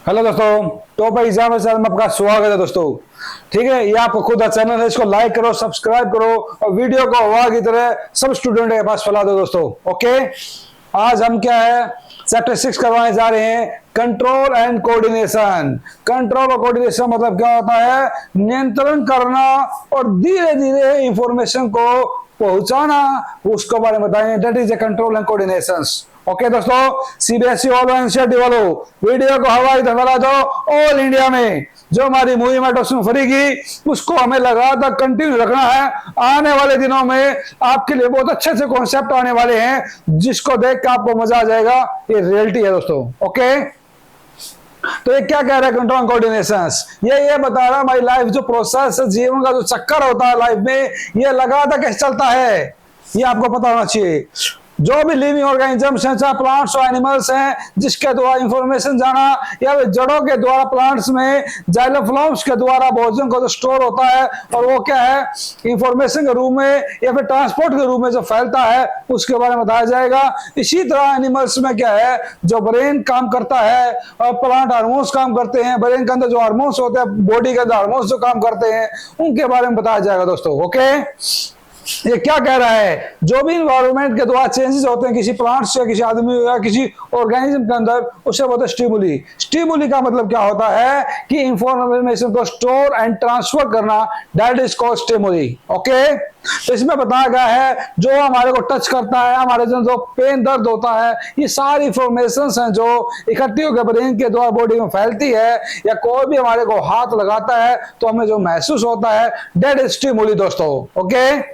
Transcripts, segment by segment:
Hello दोस्तों, top exam channel में आपका स्वागत है दोस्तों। ठीक है, ये आपको खुद चैनल है, इसको लाइक करो, सब्सक्राइब करो और वीडियो को हवा की तरह सब स्टूडेंट के पास फैला दो दोस्तों। ओके, आज हम क्या है चैप्टर 6 करवाने जा रहे हैं, कंट्रोल एंड कोऑर्डिनेशन। कंट्रोल और कोऑर्डिनेशन मतलब क्या होता है? नियंत्रण करना और धीरे धीरे इंफॉर्मेशन को पहुंचाना, उसके बारे में बताएंगे। That is a control and coordination. Okay दोस्तों, सीबीएसई वालों, एनसीईआरटी वालों, वीडियो को हवाई धमला दो। ऑल इंडिया में जो हमारी मूवी मेट्रोशन फ्री की, उसको हमें लगातार कंटिन्यू रखना है। आने वाले दिनों में आपके लिए बहुत अच्छे अच्छे कॉन्सेप्ट आने वाले हैं, जिसको देख के आपको मजा आ जाएगा। ये रियलिटी है दोस्तों। ओके, तो ये क्या कह रहा है कंट्रोल एंड कोऑर्डिनेशन? ये बता रहा है हमारी लाइफ जो प्रोसेस है, जीवन का जो चक्कर होता है लाइफ में, ये लगातार कैसे चलता है, ये आपको पता होना चाहिए। जो भी लिविंग ऑर्गेनिजम्स हैं, चाहे प्लांट्स और एनिमल्स हैं, जिसके द्वारा इंफॉर्मेशन जाना, या जड़ों के द्वारा प्लांट्स में जाइलोफ्लोम्स के द्वारा भोजन को जो स्टोर होता है, और वो क्या है इंफॉर्मेशन के रूप में या फिर ट्रांसपोर्ट के रूप में जो फैलता है, उसके बारे में बताया जाएगा। इसी तरह एनिमल्स में क्या है, जो ब्रेन काम करता है और प्लांट हार्मोन्स काम करते हैं। ब्रेन के अंदर जो हार्मोन्स होते हैं, बॉडी के अंदर हार्मोन्स जो काम करते हैं, उनके बारे में बताया जाएगा दोस्तों। ओके, ये क्या कह रहा है? जो भी इन्वायरमेंट के द्वारा चेंजेस होते हैं किसी प्लांट्स या किसी आदमी या किसी ऑर्गेनिज्म के अंदर, उसे बोलते हैं स्टिमुली। स्टिमुली का मतलब क्या होता है कि इंफॉर्मेशन को स्टोर एंड ट्रांसफर करना, that is called stimuli. Okay, तो इसमें बताया गया है जो हमारे को टच करता है, हमारे जो पेन दर्द होता है, ये सारी इंफॉर्मेशन हैं जो इकट्ठी होकर ब्रेन के द्वारा बॉडी में फैलती है, या कोई भी हमारे को हाथ लगाता है तो हमें जो महसूस होता है, दैट इज स्टिमुली दोस्तों। ओके,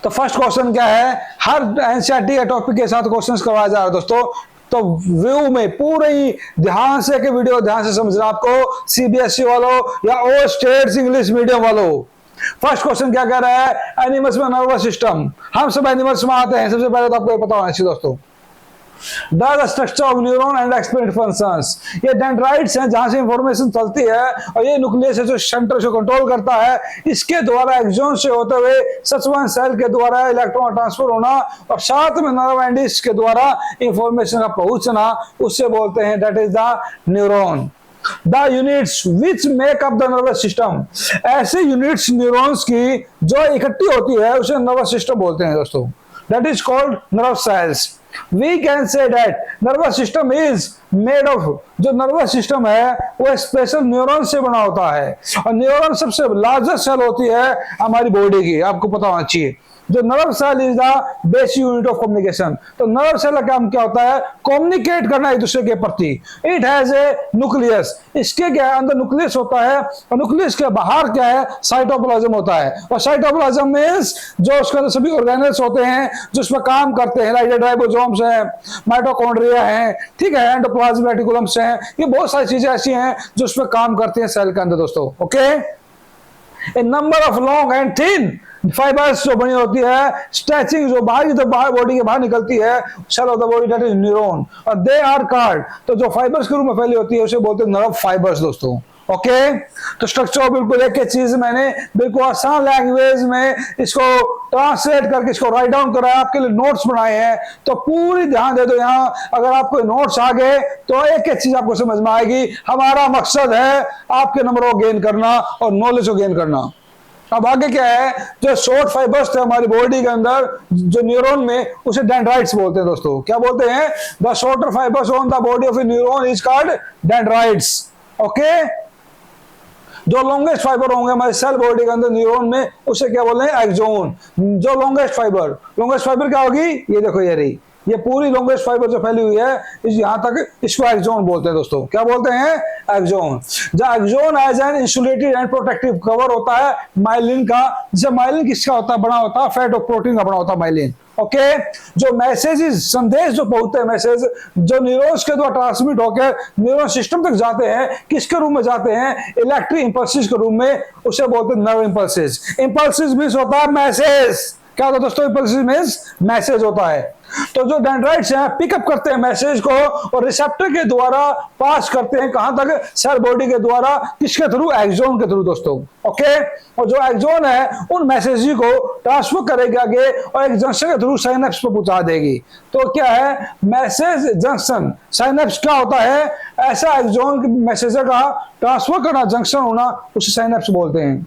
तो फर्स्ट क्वेश्चन क्या है? हर एनसीईआरटी के टॉपिक के साथ क्वेश्चंस करवाया जा रहा है दोस्तों। तो व्यू में पूरे ही ध्यान से के वीडियो ध्यान से समझना आपको, सीबीएसई वालों या ऑल स्टेट्स इंग्लिश मीडियम वालों। फर्स्ट क्वेश्चन क्या कह रहा है? एनिमल्स में नर्वस सिस्टम। हम सब एनिमल्स में आते हैं। सबसे पहले तो आपको पता होना चाहिए दोस्तों, The structure of neuron and explain functions। ये डेंड्राइट्स हैं जहां से इंफॉर्मेशन चलती है, और ये न्यूक्लियस है जो सेंटर से कंट्रोल करता है। इसके द्वारा एक्सॉन से होते हुए सचवन सेल के द्वारा इलेक्ट्रॉन ट्रांसफर होना, और साथ में नर्व एंडिस के द्वारा इंफॉर्मेशन का पहुंचना, उससे बोलते हैं that is the neuron. The units which make up the nervous system। ऐसे यूनिट्स न्यूरॉन्स की जो इकट्ठी होती है, उसे नर्वस सिस्टम बोलते हैं दोस्तों। That is called nerve cells। We can say that nervous system is made of, जो नर्वस सिस्टम है वो स्पेशल न्यूरॉन से बना होता है, और न्यूरॉन सबसे लार्जेस्ट सेल होती है हमारी बॉडी की, आपको पता होना चाहिए। जो nerve cell is the basic unit of communication. तो नर्व सेल का काम क्या होता है? कम्युनिकेट करना एक दूसरे के प्रति। It has a nucleus. इसके क्या है? अंदर न्यूक्लियस होता है, और न्यूक्लियस के बाहर क्या है? साइटोप्लाज्म होता है। और साइटोप्लाज्म मींस जो उसके अंदर सभी ऑर्गेनल्स होते हैं जो उसमें काम करते हैं, लाइक राइबोसोम्स हैं, माइटोकॉन्ड्रिया हैं, ठीक है, एंडोप्लाज्मिक रेटिकुलम्स हैं। ये बहुत सारी चीजें ऐसी हैं जो उसमें काम करती हैं सेल के अंदर दोस्तों। Okay, A number of long and thin fibres जो बनी होती है, स्ट्रेचिंग जो बाहर तो बाहर बॉडी के बाहर निकलती है, cell of the body that is neuron, और दे आर कॉल्ड, तो जो फाइबर्स के रूप में फैली होती है उसे बोलते हैं नर्व फाइबर्स दोस्तों। ओके, तो स्ट्रक्चर बिल्कुल एक एक चीज मैंने बिल्कुल आसान लैंग्वेज में इसको ट्रांसलेट करके इसको राइट डाउन करा है, आपके लिए नोट्स बनाए हैं। तो पूरी ध्यान दे दो यहाँ, अगर आपको नोट्स आ गए तो एक एक चीज आपको समझ में आएगी। हमारा मकसद है आपके नंबर को गेन करना और नॉलेज को गेन करना। अब आगे क्या है? जो शॉर्ट फाइबर्स थे हमारी बॉडी के अंदर जो न्यूरॉन में, उसे डेंड्राइट्स बोलते हैं दोस्तों। क्या बोलते हैं? The shorter fibres on the body of A neuron is called dendrites. Okay, जो लॉन्गेस्ट फाइबर होंगे हमारे सेल बॉडी के अंदर न्यूरॉन में, उसे क्या बोलते हैं? एक्सोन। जो लॉन्गेस्ट फाइबर क्या होगी? ये देखो, ये रही, ये पूरी लॉन्गेस्ट फाइबर जो फैली हुई है, यहां तक, इसको एक्सोन बोलते हैं दोस्तों। क्या बोलते हैं? एक्सोन। जो axon as an insulated and protective cover होता है माइलिन का। जैसे माइलिन किसका होता है? बना होता है फैट और प्रोटीन का बना होता है माइलिन। ओके, जो मैसेजेस, संदेश जो पहुंचते हैं, मैसेज जो न्यूरॉन्स के द्वारा ट्रांसमिट होकर न्यूरॉन सिस्टम तक जाते हैं, किसके रूप में जाते हैं? इलेक्ट्रिक इंपल्सेस के रूप में, उसे बोलते हैं नर्व इंपल्सेस। इंपल्सेस मींस होता है मैसेज, क्या होता है दोस्तों, इम्पल्सिव मींस मैसेज होता है। तो जो डेंड्राइट्स हैं पिकअप करते हैं मैसेज को और रिसेप्टर के द्वारा पास करते हैं कहां तक, सेल बॉडी के द्वारा, किसके थ्रू, एक्सोन के थ्रू दोस्तों। ओके, और जो एक्सोन है उन मैसेज को ट्रांसफर करेगी आगे और एक जंक्शन के थ्रू साइनेप्स पर पहुंचा देगी। तो क्या है मैसेज जंक्शन, साइनेप्स क्या होता है, ऐसा एक्सोन के मैसेज का ट्रांसफर करना, जंक्शन होना, उसे साइनेप्स बोलते हैं।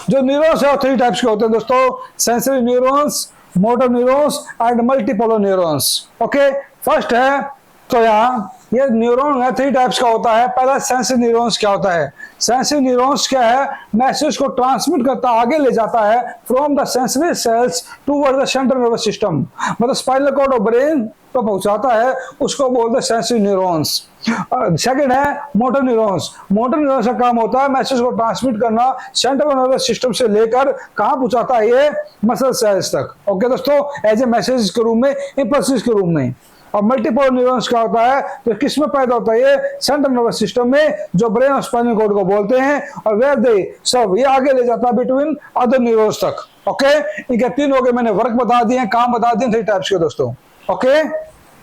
जो न्यूरॉन्स है वो 3 टाइप्स के होते हैं दोस्तों, sensory neurons, motor neurons and multipolar neurons. Okay, first है तो यहाँ ये न्यूरॉन है 3 टाइप्स का होता है। पहला सेंसरी न्यूरॉन्स क्या होता है, सेंसरी न्यूरॉन्स क्या है, मैसेज को ट्रांसमिट करता आगे ले जाता है from the sensory sales toward the central nervous system, मतलब स्पाइनल कॉर्ड और ब्रेन को पहुंचाता है, उसको बोलते हैं सेंसरी न्यूरॉन्स। सेकंड है मोटर न्यूरॉन्स। मोटर न्यूरॉन्स का काम होता है मैसेज को ट्रांसमिट करना सेंट्रल नर्वस सिस्टम से लेकर कहां पहुंचाता है, ये मसल सेल्स तक। ओके दोस्तों, एज ए मैसेज के रूप में, इंपल्सिस के रूप में। और मल्टीपोलर न्यूरॉन्स क्या होता है, तो किस में पैदा होता है, ये सेंट्रल नर्वस सिस्टम में, जो ब्रेन और स्पाइनल कॉर्ड को बोलते हैं, और वेयर दे सब ये आगे ले जाता है बिटवीन अदर न्यूरॉन्स तक। ओके, इनके 3 हो गए, मैंने वर्क बता दिए, काम बता दिए 3 टाइप्स के दोस्तों। Okay,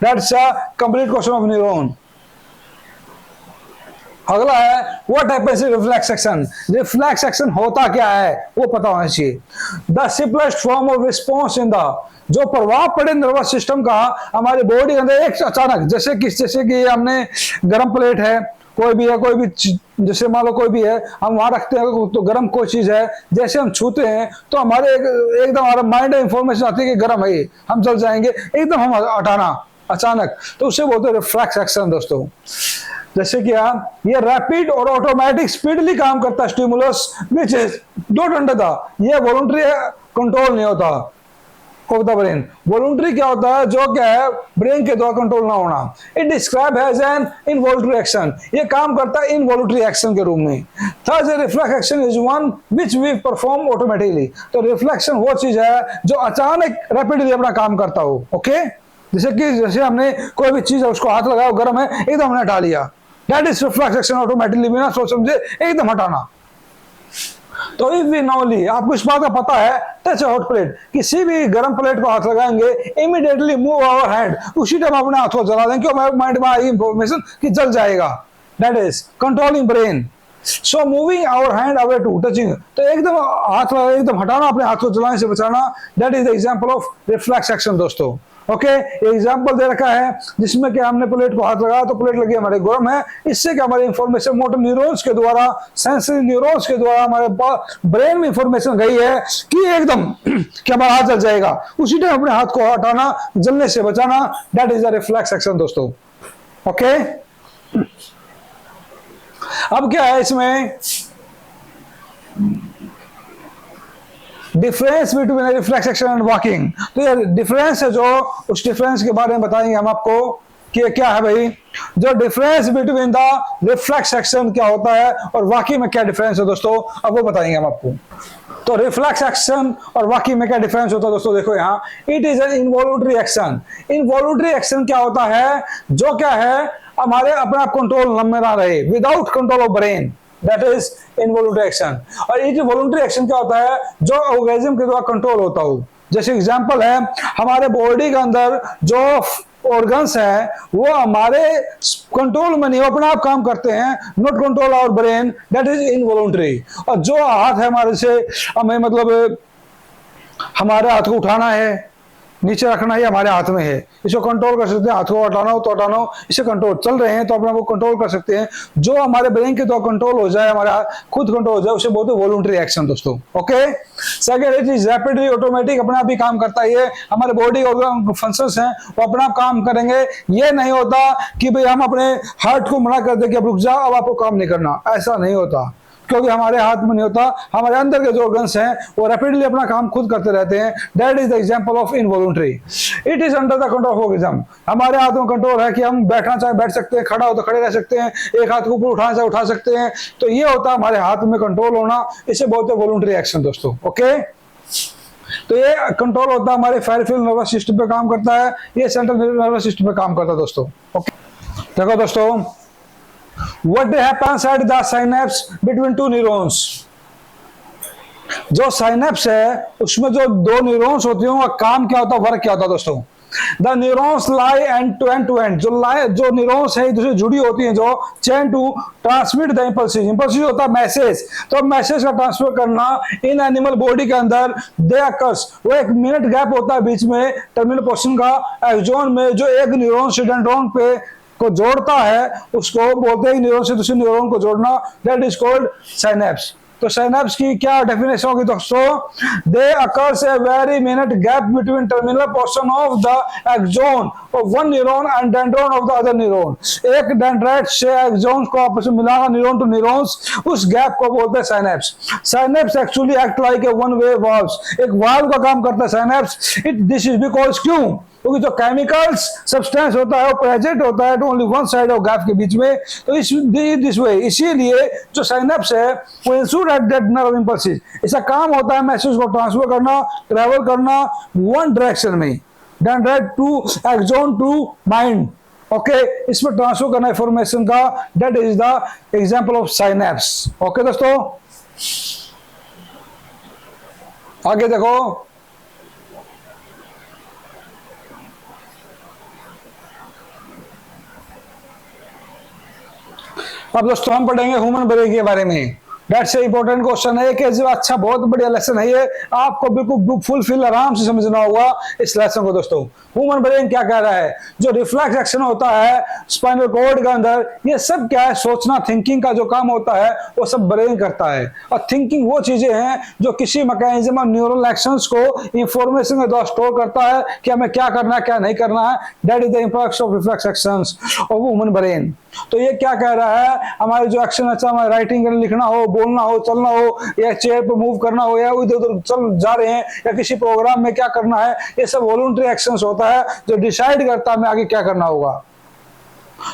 that's a complete question of neuron. अगला है what happens in reflex action. Reflex action होता क्या है वो पता होना चाहिए। The simplest form of response in the, जो प्रभाव पड़े नर्वस सिस्टम का हमारे बॉडी के अंदर एक अचानक, जैसे कि हमने गर्म प्लेट है, कोई भी है, कोई भी जैसे मान लो कोई भी है, हम वहां रखते हैं तो गर्म कोई चीज है, जैसे हम छूते हैं तो हमारे एकदम हमारा माइंड में इंफॉर्मेशन आती है कि गर्म है, हम चल जाएंगे, एकदम हम हटाना अचानक, तो उसे बोलते हैं रिफ्लेक्स एक्शन दोस्तों। जैसे कि ये रैपिड और ऑटोमेटिक स्पीडली काम करता है stimulus which is don't under the, ये वॉलंटरी कंट्रोल नहीं होता ऑफ द ब्रेन। वॉलंटरी क्या होता है, जो क्या है ब्रेन के द्वारा कंट्रोल ना होना। It describe as an involuntary action, ये काम करता है इनवॉल्यूटरी एक्शन के रूप में। Third reflex action is one which we perform automatically. तो रिफ्लेक्शन वो चीज है जो अचानक रैपिडली अपना काम करता हो। ओके, जैसे हमने कोई भी चीज है उसको हाथ लगाया, गर्म है, एकदम हमने हटा लिया, that is reflex action, automatically बिना सोच समझे एकदम हटाना। तो इफ वी नोली, आपको इस बात का पता है, टच हॉट प्लेट, किसी भी गर्म प्लेट को हाथ लगाएंगे, इमीडिएटली मूव आवर हैंड, उसी टाइम अपने हाथों को जला देंगे, क्योंकि माइंड में आई इंफॉर्मेशन कि जल जाएगा, that is controlling brain. So moving our hand away to touching, तो एकदम हाथ एकदम हटाना, अपने हाथ को जलाने से बचाना, that is the example of reflex action दोस्तों। ओके, एग्जाम्पल दे रखा है जिसमें कि हमने प्लेट को हाथ लगाया तो प्लेट लगी हमारे गर्म है, इससे क्या हमारी इंफॉर्मेशन मोटर न्यूरॉन्स के द्वारा, सेंसरी न्यूरॉन्स के द्वारा हमारे ब्रेन में इंफॉर्मेशन गई है कि एकदम कि हमारा हाथ जल जाएगा, उसी टाइम अपने हाथ को हटाना, जलने से बचाना, that is the reflex action दोस्तों। ओके, अब क्या है इसमें difference between reflex action and walking. तो ये डिफरेंस है, जो उस डिफरेंस के बारे में बताएंगे हम आपको कि क्या है भाई, जो difference between the reflex action क्या होता है और वॉकिंग में क्या डिफरेंस है दोस्तों, अब वो बताएंगे हम आपको। तो रिफ्लेक्स एक्शन और वॉकिंग में क्या डिफरेंस होता है दोस्तों, देखो यहाँ, it is an involuntary action. Involutory action क्या होता है, जो क्या है हमारे अपना कंट्रोल में ना रहे, without control of brain, that is involutory action. और ये वॉलंटरी एक्शन क्या होता है, जो ऑर्गेनिज्म के द्वारा कंट्रोल होता हो। जैसे एग्जांपल है, हमारे बॉडी के अंदर जो ऑर्गन्स हैं वो हमारे कंट्रोल में नहीं, अपने आप काम करते हैं, not control our brain, that is involuntary. और जो हाथ है हमारे से, हमें मतलब हमारे हाथ को उठाना है, नीचे रखना ही हमारे हाथ में है, इसको कंट्रोल कर सकते हैं, हाथ को हटाना हो तो हटाना हो, इसे कंट्रोल चल रहे हैं तो अपने को कंट्रोल कर सकते हैं। जो हमारे ब्रेन के द्वारा कंट्रोल हो जाए, हमारा खुद कंट्रोल हो जाए, उसे बोलते हैं वॉलंटरी एक्शन दोस्तों। Okay, second it is rapidly automatic, अपने आप ही काम करता है, ये हमारे बॉडी के फंक्शंस हैं वो अपना काम करेंगे। ये नहीं होता कि भाई हम अपने हार्ट को मना कर दे कि अब रुक जाओ, अब आपको काम नहीं करना, ऐसा नहीं होता, क्योंकि हमारे हाथ में नहीं होता, हमारे अंदर के जो ऑर्गन्स हैं वो रैपिडली अपना काम खुद करते रहते हैं। That is the example of involuntary. It is under the control of organism, हमारे हाथ में कंट्रोल है कि हम बैठना चाहे बैठ सकते हैं, खड़ा हो तो खड़े रह सकते हैं, एक हाथ को ऊपर उठाना चाहे उठा सकते हैं। तो ये होता है हमारे हाथ में कंट्रोल होना, इसे बोलते हैं वॉलंटरी एक्शन दोस्तों। ओके, तो ये कंट्रोल होता है हमारे पेरिफेरल नर्वस सिस्टम पे काम करता है, ये सेंट्रल नर्वस सिस्टम पे काम करता है दोस्तों। ओके, देखो दोस्तों, what happens at the synapse between two neurons। जो साइनेप्स है उसमें जो दो न्यूरॉन्स होते हैं उनका काम क्या होता है, वर्क क्या होता है दोस्तों। The neurons lie end to end, जो न्यूरॉन्स है दूसरे जुड़ी होती हैं, जो chain to transmit the impulsive. Impulsive होता है मैसेज, तो मैसेज का ट्रांसफर करना इन एनिमल बॉडी के अंदर दे अकर्स। वो 1 मिनट गैप होता है बीच में टर्मिनल पोर्शन का एक्सोन में, जो एक न्यूरॉन से डेंड्रॉन पे को जोड़ता है उसको बोलते हैं न्यूरॉन से दूसरे न्यूरॉन को जोड़ना, दैट इज कॉल्ड साइनेप्स। तो साइनेप्स की क्या डेफिनेशन होगी दोस्तों, they occurs a very minute gap between terminal portion of the axon of one neuron and dendron of the other neuron. एक डेंड्राइट से एक्सोन को आपस में मिलाना न्यूरॉन टू न्यूरॉन्स, उस गैप को बोलते हैं synapse. Synapse actually act like a one way valves, एक वाल्व का काम करता है साइनेप्स। दिस इज बिकॉज क्यों, क्योंकि जो केमिकल्स सब्सटेंस होता है वो प्रेजेंट होता है only one side of gap के बीच में, तो दिस वे, इसीलिए जो साइनेप्स है वो इंस्यूर एट दैट नर्व इंपल्सिस, इसका काम होता है मैसेज को ट्रांसफर करना, ट्रेवल करना वन डायरेक्शन में, dendrite to axon to mind. Okay, इसमें ट्रांसफर करना इंफॉर्मेशन का, that is the example of synapse. Okay दोस्तों, आगे देखो। अब दोस्तों हम पढ़ेंगे ह्यूमन ब्रेन के बारे में। दैट्स ए इंपॉर्टेंट क्वेश्चन है कि अच्छा बहुत बढ़िया लेसन है ये, आपको बिल्कुल फुलफिल आराम से समझना होगा इस लेसन को दोस्तों। ह्यूमन ब्रेन क्या कह रहा है, जो रिफ्लेक्स एक्शन होता है स्पाइनल कॉर्ड के अंदर, ये सब क्या है, सोचना, थिंकिंग का जो काम होता है वो सब ब्रेन करता है। और थिंकिंग वो चीजें हैं जो किसी मैकेनिज्म और न्यूरल एक्शंस को इंफॉर्मेशन के द्वारा स्टोर करता है कि हमें क्या करना है क्या नहीं करना है। That is the impact of reflex actions of human brain. तो ये क्या कह रहा है, हमारे जो एक्शन, अच्छा हमारे राइटिंग लिखना हो, बोलना हो, चलना हो, या चेयर पे मूव करना हो, या इधर उधर चल जा रहे हैं, या किसी प्रोग्राम में क्या करना है, ये सब वॉलंटरी एक्शंस होता है जो डिसाइड करता है हमें आगे क्या करना होगा।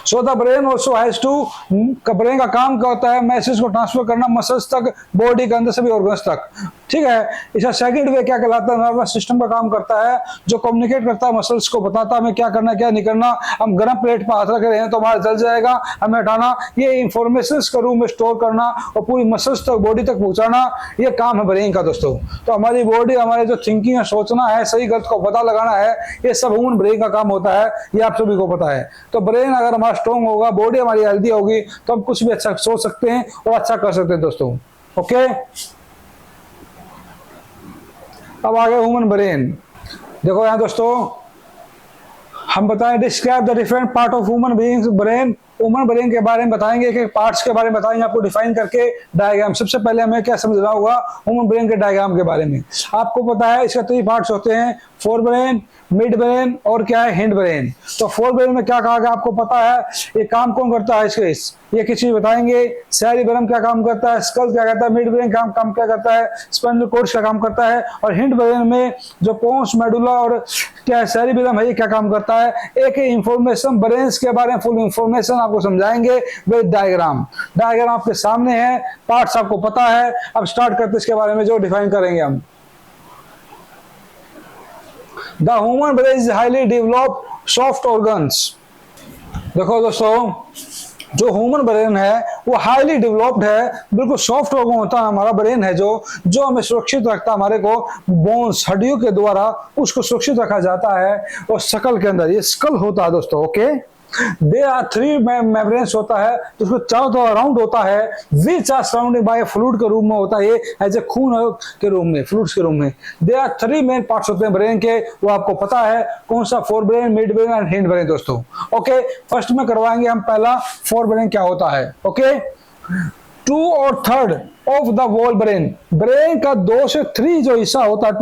So the brain also has to, brain का काम क्या होता है, मैसेज को ट्रांसफर करना मसल्स तक, बॉडी के अंदर सभी ऑर्गन्स तक। ठीक है, इसका सेकंड वे क्या कहलाता है, नर्वस सिस्टम का काम करता है जो कम्युनिकेट करता है मसल्स को, बताता है हमें क्या करना क्या नहीं करना। हम गर्म प्लेट पर हाथ रख रहे हैं तो हमारा जल जाएगा, हमें हटाना, ये इंफॉर्मेशन का रूम में स्टोर करना और पूरी मसल्स तक, बॉडी तक पहुंचाना, ये काम है ब्रेन का दोस्तों। तो हमारी बॉडी, हमारे जो थिंकिंग है, सोचना है, सही गलत को पता लगाना है, ये सब ह्यूमन ब्रेन का काम होता है, ये आप सभी को पता है। तो ब्रेन अगर हमारा स्ट्रॉन्ग होगा, बॉडी हमारी हेल्दी होगी, तो हम कुछ भी अच्छा सोच सकते हैं और अच्छा कर सकते हैं दोस्तों। ओके, अब आगे ह्यूमन ब्रेन। देखो यहाँ दोस्तों हम बताएं, describe the different part of human beings brain. Human brain के बारे में बताएंगे, एक पार्ट्स के बारे में बताएंगे आपको डिफाइन करके डायग्राम। सबसे पहले हमें क्या समझना होगा ह्यूमन ब्रेन के डायग्राम के बारे में। आपको पता है इसके 3 पार्ट्स होते हैं, फोर ब्रेन, मिड ब्रेन और क्या है, हिंड ब्रेन। तो फोर ब्रेन में क्या कहा गया आपको पता है, ये काम कौन करता है इसके, ये किसी चीज बताएंगे। सेरिबेलम क्या काम करता है, स्कल क्या करता है, मिड ब्रेन काम क्या करता है, स्पाइनल कॉर्ड क्या काम करता है, और हिंड ब्रेन में जो पोन्स, मेडुला और क्या सेरिबेलम है, ये क्या काम करता है। एक इंफॉर्मेशन ब्रेन के बारे में फुल इंफॉर्मेशन आपको समझाएंगे विद डायग्राम। डायग्राम आपके सामने है, पार्ट्स आपको पता है। अब स्टार्ट करते इसके बारे में जो डिफाइन करेंगे हम। The human brain is highly developed soft organs। देखो दोस्तों, जो ह्यूमन ब्रेन है वो हाईली डेवलप्ड है, बिल्कुल सॉफ्ट ऑर्गन होता है हमारा ब्रेन है, जो हमें सुरक्षित रखता है, हमारे को बोन्स, हड्डियों के द्वारा उसको सुरक्षित रखा जाता है। और शकल के अंदर ये स्कल होता है दोस्तों। ओके, There are 3 मेम्ब्रेन्स होता है, तो उसको चारों तरफ अराउंड होता है, which are surrounded by fluid के रूप में होता है, एज ए खून के रूप में, फ्लूइड्स के रूप में। There are 3 मेन पार्ट्स होते हैं ब्रेन के, वो आपको पता है कौन सा, fore brain, mid brain and hind brain दोस्तों। ओके, फर्स्ट में करवाएंगे हम पहला फोर ब्रेन क्या होता है। ओके, 2 और 3 of the whole brain, brain का 2 से 3 जो हिस्सा होता है,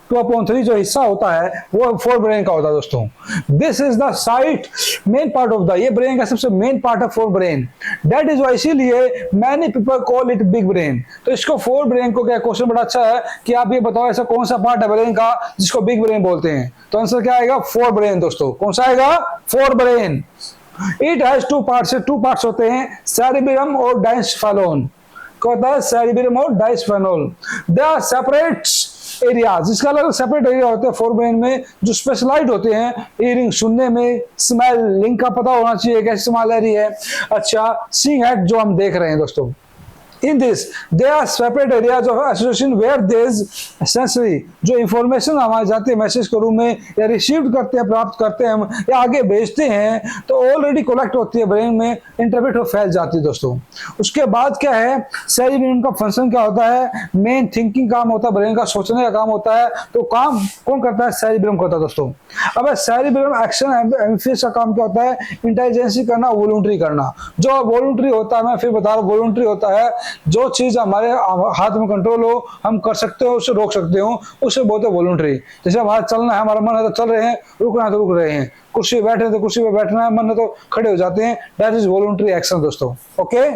2/3 जो हिस्सा होता है वो फोर ब्रेन का होता है दोस्तों। This is the site main part of the, ये ब्रेन का सबसे मेन पार्ट है fore brain. That is why, इसीलिए many people call it big brain. तो इसको फोर ब्रेन को क्या, क्वेश्चन बड़ा अच्छा है कि आप ये बताओ ऐसा कौन सा पार्ट है ब्रेन का जिसको बिग ब्रेन बोलते हैं। तो आंसर क्या आएगा, फोर ब्रेन दोस्तों। कौन सा आएगा, fore brain. It has 2 parts, 2 parts होते हैं, सेरिबेलम और डाइस्फेनोन। क्या होता है, सेरिबेलम और डाइस्फेनोन। दे आर सेपरेट एरियाज, इसका अलग सेपरेट एरिया होते हैं फोर ब्रेन में, जो स्पेशलाइज्ड होते हैं हियरिंग, सुनने में, स्मेल, लिंक का पता होना चाहिए कैसे स्मेल आ रही है। अच्छा, सीइंग हेड जो हम देख रहे हैं दोस्तों, In this, there are separate areas of association where there is sensory, जो इंफॉर्मेशन हमारे जाती है मैसेज के रूम में या रिसीव करते हैं, प्राप्त करते हैं हम या आगे भेजते हैं, तो ऑलरेडी कलेक्ट होती है ब्रेन में, इंटरप्रेट हो फैल जाती है दोस्तों। उसके बाद क्या है, सेरिबेलम का फंक्शन क्या होता है, मेन थिंकिंग काम होता है, ब्रेन का सोचने का काम होता है। तो काम कौन करता है, सेरिबेलम करता है दोस्तों। अब सेरिबेलम एक्शन हेमिस्फीयर का काम क्या होता है, इंटेलिजेंसी करना, वॉलंटरी करना। जो वॉलंटरी होता है, मैं फिर बता रहा हूँ, वॉलंटरी होता है जो चीज हमारे हाथ में कंट्रोल हो, हम कर सकते हो, उसे रोक सकते हो, उसे बोलते हैं वॉलंटरी। जैसे हमारा चलना है, हमारा मन है तो चल रहे हैं, रुकना है तो रुक रहे हैं, कुर्सी बैठे तो कुर्सी पे बैठना है, मन है तो खड़े हो जाते हैं। दैट इज वॉलंटरी एक्शन दोस्तों। ओके,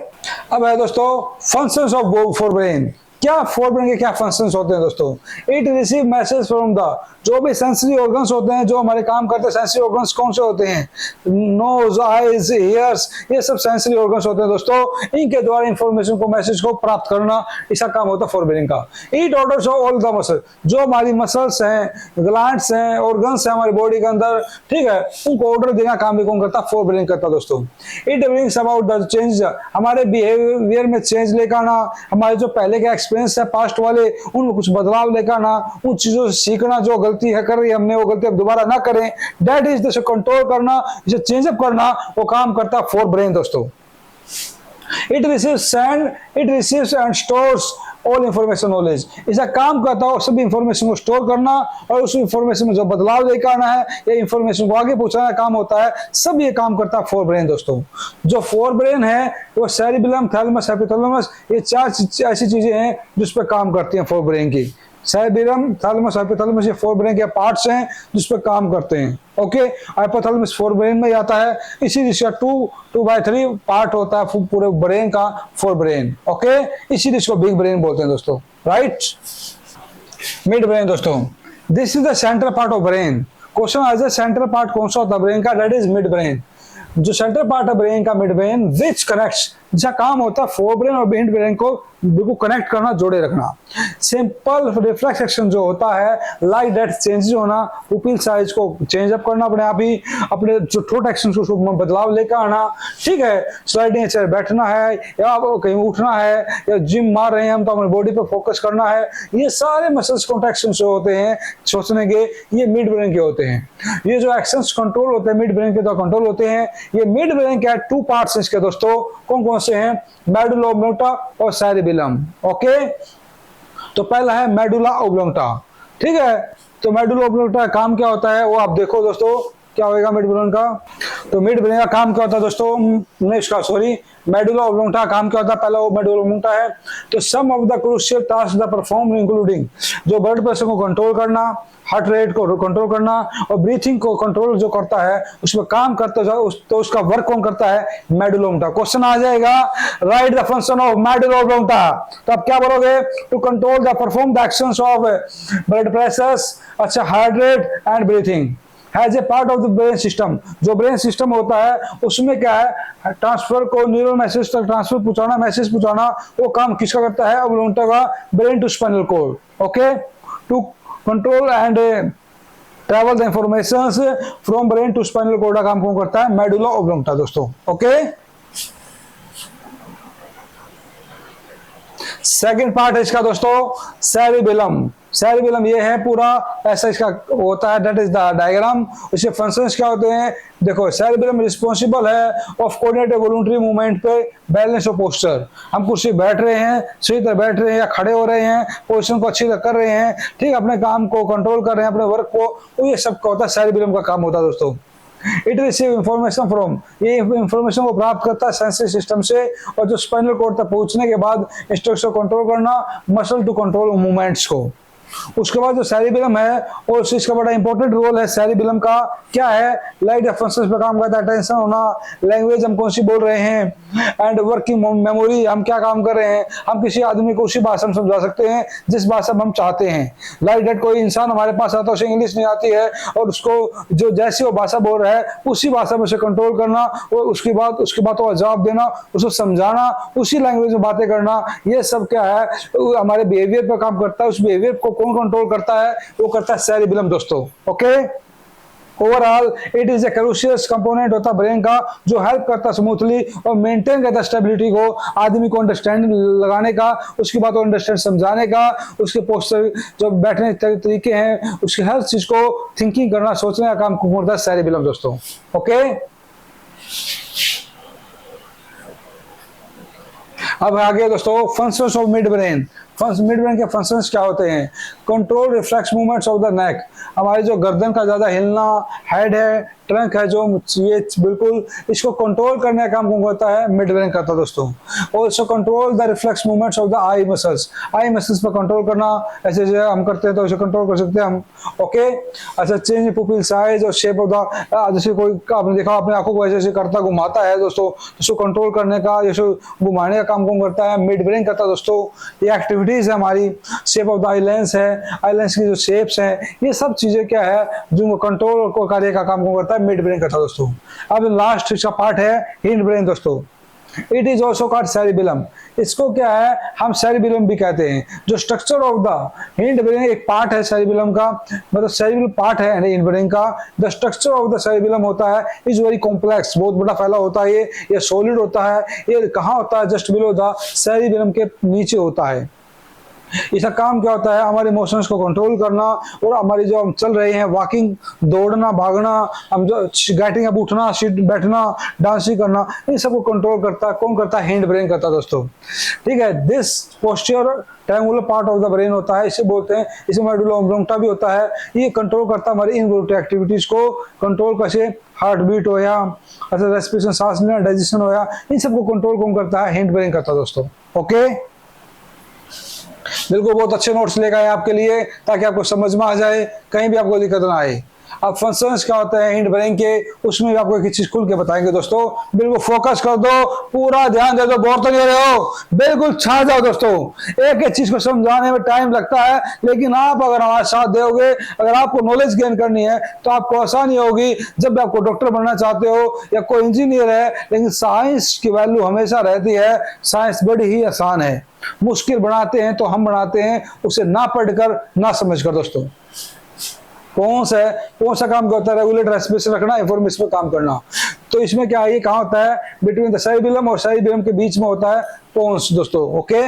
अब है दोस्तों फंक्शंस ऑफ फॉर ब्रेन। क्या फोरब्रेन के क्या फंक्शंस होते हैं दोस्तों। It receive message from the, जो भी सेंसरी ऑर्गन्स होते हैं, जो हमारे काम करते हैं, सेंसरी ऑर्गन्स कौन से होते हैं, नोज, आईज, ईयर्स, ये सब सेंसरी ऑर्गन्स होते हैं दोस्तों। इनके द्वारा इंफॉर्मेशन को, मैसेज को प्राप्त करना, इसका काम होता है फोरब्रेन का। It orders all the muscle, जो हमारी मसल्स हैं, ग्लैंड्स हैं, ऑर्गन्स हैं हमारी बॉडी के अंदर, ठीक है, उनको ऑर्डर देना काम भी कौन करता है, फोरब्रेन करता है दोस्तों। It brings about the change, हमारे बिहेवियर में चेंज लेकर आना, हमारे जो पहले के एक्सपीरियंस है पास्ट वाले, उनमें कुछ बदलाव लेकर आना, उन चीजों से सीखना, जो गलती है कर रही है हमने, वो गलती अब दोबारा ना करें। दैट इज द कंट्रोल करना, इसे चेंज अप करना, वो काम करता है फोर ब्रेन दोस्तों। It receives and stores all information knowledge, इसका काम करता है सभी इंफॉर्मेशन को स्टोर करना और उस इंफॉर्मेशन में जो बदलाव लेकर आना है या इंफॉर्मेशन को आगे पहुंचाना काम होता है, सब ये काम करता है फोर ब्रेन दोस्तों। जो फोर ब्रेन है वो सेरिबेलम, थैलेमस, हाइपोथैलेमस, ये चार ऐसी चीजें हैं जिस पर काम करती हैं फोर ब्रेन की। सेरिबेलम, थैलेमस, हाइपोथैलेमस, ये फोर ब्रेन के पार्ट्स हैं जिस पर काम करते हैं। ओके, हाइपोथैलेमस फोर ब्रेन में आता है, इसी इसका 2/3 पार्ट होता है पूरे ब्रेन का, फोर ब्रेन। ओके, इसी इसको बिग ब्रेन बोलते हैं दोस्तों, राइट। मिड ब्रेन दोस्तों, this is the central part of brain. Question आज है सेंट्रल पार्ट कौन सा होता है ब्रेन का, दैट इज मिड ब्रेन। जो सेंट्रल पार्ट है ब्रेन का, मिड ब्रेन, विच कनेक्ट्स, जिसका काम होता है फोर ब्रेन और मिड ब्रेन को बिल्कुल कनेक्ट करना, जोड़े रखना। सिंपल रिफ्लेक्स एक्शन जो होता है, लाइक दैट चेंजेस होना, पुपिल साइज को चेंज अप करना अपने आप ही, अपने जो थ्रोट एक्शन को बदलाव लेकर आना, ठीक है, स्लाइडिंग चेयर बैठना है या कहीं उठना है या जिम मार रहे हैं हम तो अपनी बॉडी पर फोकस करना है, ये सारे मसल्स कॉन्ट्रैक्शन जो होते हैं सोचने के, ये मिड ब्रेन के होते हैं। ये जो एक्शंस कंट्रोल होते हैं मिड ब्रेन के द्वारा कंट्रोल होते हैं। ये मिड ब्रेन के 2 पार्ट्स हैं इसके दोस्तों, कौन कौन से हैं, मेडुला ओब्लांगटा और सेरिबेलम। ओके, तो पहला है मेडुला ओब्लांगटा, ठीक है। तो मेडुला ओब्लांगटा का काम क्या होता है वो आप देखो दोस्तों, क्या होगा मिड ब्रेन का। तो मिड ब्रेन का काम क्या होता है दोस्तों, मेडुला ओब्लांगटा का काम क्या होता है, पहला वो मेडुला ओब्लांगटा है। तो some of the crucial task the perform including, जो ब्लड प्रेशर को कंट्रोल करना, हार्ट रेट को कंट्रोल करना और ब्रीथिंग को कंट्रोल जो करता है, उसमें काम करता है, तो उसका वर्क कौन करता है, मेडुला ओब्लांगटा। क्वेश्चन आ जाएगा, write the function of medulla oblongata, तो आप क्या बोलोगे, to control the perform the actions of blood pressures, अच्छा, heart rate and breathing as a part of the brain system. जो ब्रेन सिस्टम होता है उसमें क्या है, ट्रांसफर को, न्यूरल मैसेज तक ट्रांसफर पहुंचाना, मैसेज पहुंचाना, वो काम किसका करता है, ओब्लांगटा का, brain to spinal cord. Okay, to control and travel the information from brain to spinal cord का काम कौन करता है, मेडुला ओब्लांगटा दोस्तों। ओके, सेकंड पार्ट है इसका दोस्तों सेरिबेलम। सेरिबेलम ये है पूरा ऐसा इसका होता है, दैट इज द डायग्राम। इसके फंक्शंस क्या होते हैं, देखो, सेरिबेलम रिस्पॉन्सिबल है ऑफ कोऑर्डिनेटेड वॉलंटरी मूवमेंट पे, बैलेंस और पोस्चर। हम कुर्सी बैठ रहे हैं, सही तरह बैठ रहे हैं या खड़े हो रहे हैं, पोजीशन को अच्छी तरह कर रहे हैं, ठीक, अपने काम को कंट्रोल कर रहे हैं, अपने वर्क को, तो ये सब का होता है, सेरिबेलम का काम होता है दोस्तों। इट रिसीव इंफॉर्मेशन फ्रॉम, ये इंफॉर्मेशन को प्राप्त करता है सेंसरी सिस्टम से, और जो स्पाइनल कॉर्ड तक पहुंचने के बाद इंस्ट्रक्शन को कंट्रोल करना, मसल टू कंट्रोल मूवमेंट्स को। उसके बाद जो सेरिबेलम है, और इसका बड़ा इंपॉर्टेंट रोल है सेरिबेलम का, क्या है, लाइट फंक्शंस पे काम करता है, अटेंशन होना, लैंग्वेज हम कौन सी बोल रहे हैं, एंड वर्किंग मेमोरी, हम क्या काम कर रहे हैं, हम किसी आदमी को उसी भाषा में समझा सकते हैं जिस भाषा में हम चाहते हैं। लाइक दैट कोई इंसान हमारे पास आता है, उसे इंग्लिश नहीं आती है, और उसको जो जैसी वो भाषा बोल रहा है उसी भाषा में उसे कंट्रोल करना, और उसकी बातों का जवाब देना, उसको समझाना, उसी लैंग्वेज में बातें करना, ये सब क्या है, हमारे बिहेवियर पर काम करता है। उस बिहेवियर को कौन कंट्रोल करता है, वो करता है सेरिबेलम दोस्तों। Okay, overall it is a crucial component होता है ब्रेन का, जो हेल्प करता है स्मूथली और मेंटेन करता है स्टेबिलिटी को, आदमी को अंडरस्टैंड लगाने का, उसकी बात को अंडरस्टैंड समझाने का, उसके पोस्टर जो बैठने के तरीके हैं, उसकी हर चीज को थिंकिंग करना, सोचने का काम करता है सेरिबेलम दोस्तों। ओके, अब आगे दोस्तों functions of mid brain. Mid brain के फंक्शंस क्या होते हैं? Control reflex movements of the neck, हमारी जो गर्दन का ज्यादा हिलना, हेड है, ट्रंक है, जो ये बिल्कुल इसको कंट्रोल करने का काम कौन करता है? मिड ब्रेन करता है दोस्तों। Also control the reflex movements of the eye muscles, eye muscles पर कंट्रोल करना, ऐसे जो हम करते हैं तो इसे कंट्रोल कर सकते हैं हम। ओके, अच्छा, चेंज पुपिल साइज और शेप ऑफ द, जैसे कोई आपने देखा अपने आंखों को ऐसे करता घुमाता है दोस्तों, उसको कंट्रोल करने का, जैसे घुमाने का काम कौन करता है? मिड ब्रेन करता है दोस्तों। ये एक्टिविटीज है हमारी, shape of the eye lens है, आई लेंस की जो शेप्स है, ये सब चीजें क्या है जो कंट्रोल को कार्य का काम कौन करता है? मिड ब्रेन करता है दोस्तों। अब लास्ट इसका पार्ट है हिंड ब्रेन दोस्तों। It is also called cerebellum, इसको क्या है हम सेरिबेलम भी कहते हैं। जो structure of the hind brain एक पार्ट है सेरिबेलम का, मतलब सेरिबेलम पार्ट है हिंड ब्रेन का। The structure of the cerebellum होता है इज वेरी कॉम्प्लेक्स, बहुत बड़ा फैला होता है ये सॉलिड होता है। ये कहाँ होता है? जस्ट बिलो द सेरिबेलम के नीचे होता है। इसका काम क्या होता है? हमारे इमोशंस को कंट्रोल करना, और हमारी जो हम चल रहे हैं वॉकिंग, दौड़ना, भागना, हम जो गेटिंग अप, उठना, सीट बैठना, डांसिंग करना, इन सबको कंट्रोल करता है कौन करता है? हिंड ब्रेन करता है दोस्तों। ठीक है, this posture triangular part of the brain होता है, इसे बोलते हैं, इसमें मेडुला ऑब्लांगेटा भी होता है। ये कंट्रोल करता है हमारी इनवॉल्यूटरी एक्टिविटीज को, कंट्रोल कैसे? हार्ट बीट हो या अच्छा रेस्पिरेशन, सांस लेना, डाइजेशन हो या, इन सबको कंट्रोल कौन करता है? हिंड ब्रेन करता है दोस्तों। ओके, बिल्कुल बहुत अच्छे नोट्स लेकर आए आपके लिए, ताकि आपको समझ में आ जाए, कहीं भी आपको दिक्कत ना आए। अब फंक्शंस क्या होते हैं हिंड ब्रेन के, उसमें भी आपको एक चीज खुल के बताएंगे दोस्तों। बिल्कुल फोकस कर दो, पूरा ध्यान दे दो, बोर तो नहीं हो रहे हो, बिल्कुल छा जाओ दोस्तों। एक एक चीज को समझाने में टाइम लगता है, लेकिन आप अगर हमारे साथ दोगे, अगर आपको नॉलेज गेन करनी है तो आपको आसानी होगी। जब भी आपको डॉक्टर बनना चाहते हो या कोई इंजीनियर है, लेकिन साइंस की वैल्यू हमेशा रहती है। साइंस बड़ी ही आसान है, मुश्किल बनाते हैं तो हम बनाते हैं उसे ना पढ़कर ना समझकर दोस्तों। कौन सा काम करता है? रेगुलेटर रेस्पिरेशन रखना, इंफॉर्मेशन पे काम करना। तो इसमें क्या है, ये कहाँ होता है? बिटवीन द सेरिबेलम और सेरिबेलम के बीच में होता है पोन्स दोस्तों। ओके,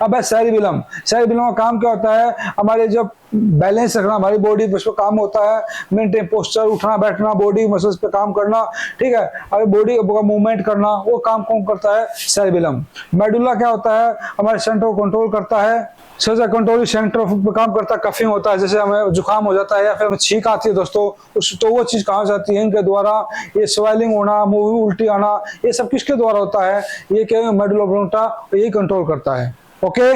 अब है सेरिबेलम। सेरिबेलम का काम क्या होता है? हमारे जब बैलेंस रखना, हमारी बॉडी उस पर काम होता है, मेंटेन पोस्चर, उठना बैठना, बॉडी मसल्स पे काम करना। ठीक है, अगर बॉडी का मूवमेंट करना, वो काम कौन करता है? सेरिबेलम। मेडुला क्या होता है? हमारे सेंटर को कंट्रोल करता है, सबसे कंट्रोल सेंटर पे काम करता है। कफिंग होता है, जैसे हमें जुकाम हो जाता है या फिर हमें छींक आती है दोस्तों, तो वो चीज कहाँ जाती है? इनके द्वारा। ये स्वेलिंग होना, मूवी उल्टी आना, ये सब किसके द्वारा होता है? ये क्या है? मेडुला ऑब्लांगेटा यही कंट्रोल करता है। ओके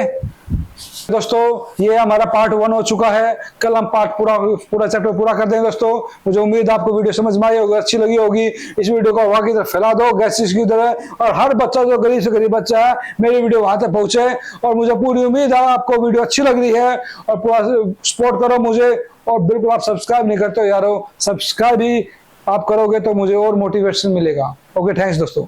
दोस्तों, ये हमारा पार्ट 1 हो चुका है। कल हम पार्ट पूरा चैप्टर पूरा कर देंगे दोस्तों। मुझे उम्मीद है आपको वीडियो समझ में आई होगी, अच्छी लगी होगी। इस वीडियो को हवा की तरफ फैला दो, गैसेस की तरह, और हर बच्चा जो गरीब से गरीब बच्चा है मेरी वीडियो वहां तक पहुंचे। और मुझे पूरी उम्मीद है आपको वीडियो अच्छी लग रही है, और पूरा सपोर्ट करो मुझे। और बिल्कुल आप सब्सक्राइब नहीं करते हो यारो, सब्सक्राइब भी आप करोगे तो मुझे और मोटिवेशन मिलेगा। ओके, थैंक्स दोस्तों।